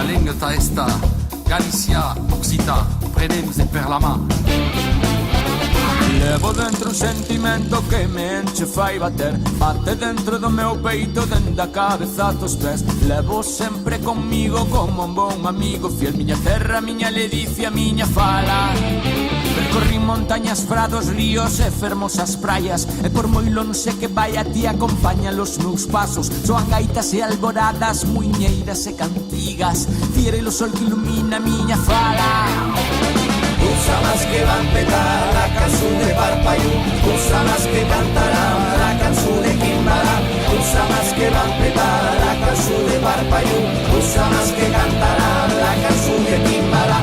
La lingua esta, Galicia, Occità, prenem e per la mano. Levo dentro un sentimento che me ence fai bater. Batte dentro do meu peito, dentro da cabeza tos pés. Levo sempre comigo como un bon amigo fiel. Miña terra, miña ledicia, miña fala. Percorrí montañas, prados, ríos e fermosas praias. E por moi lonxe que vai a ti acompaña los meus pasos. Soan gaitas e alboradas, muiñeiras e cantigas. Fiere o sol que ilumina miña fala. Usamas que van petar la canción de Parpayú, usamas que cantarán la canción de Quimbara, usamas que van petar la canción de Parpayú, usamas que cantarán la canción de Quimbara.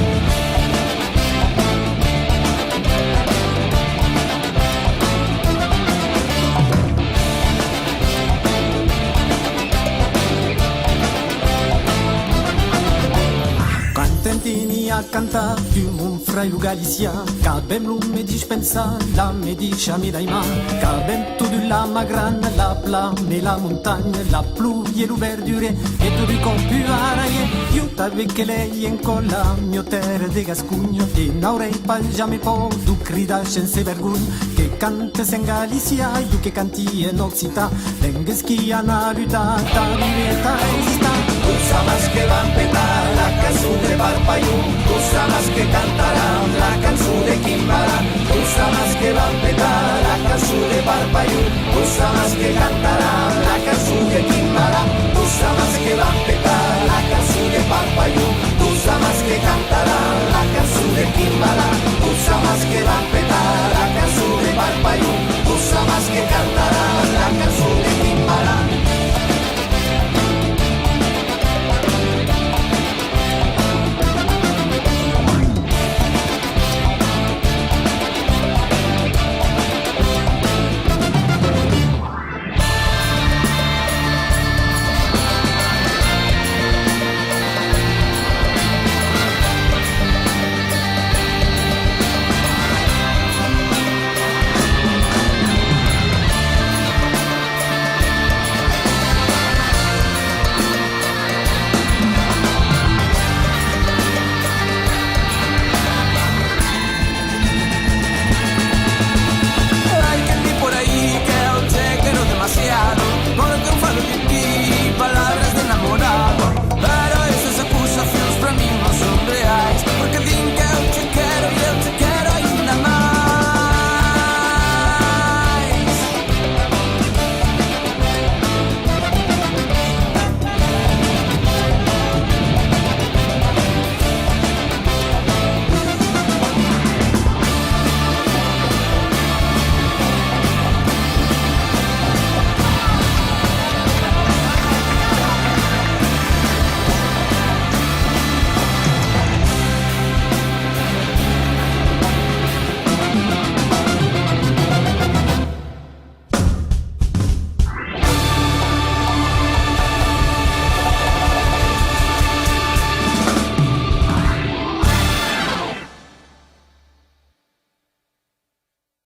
Cantentini a canta più un frailu Galicia, cabem lume dispensa, la medicia mi daima, cabem tutto la magrana, la plame, la montagna, la pluie, lo verdure, e tutto il compiù araie, io t'ave che lei in colla, mio terra de Gascugno, e naurei paljame po, du crida senza vergogna, che cante sen Galicia, io che canti in Occità, venges chi ana lutata, vieta esista. Usamas que van petar la canción de Parpayú, usamas que cantarán la canción de Quimbara, usamas que van petar la canción de Parpayú, usamas que cantarán la canción de Quimbara.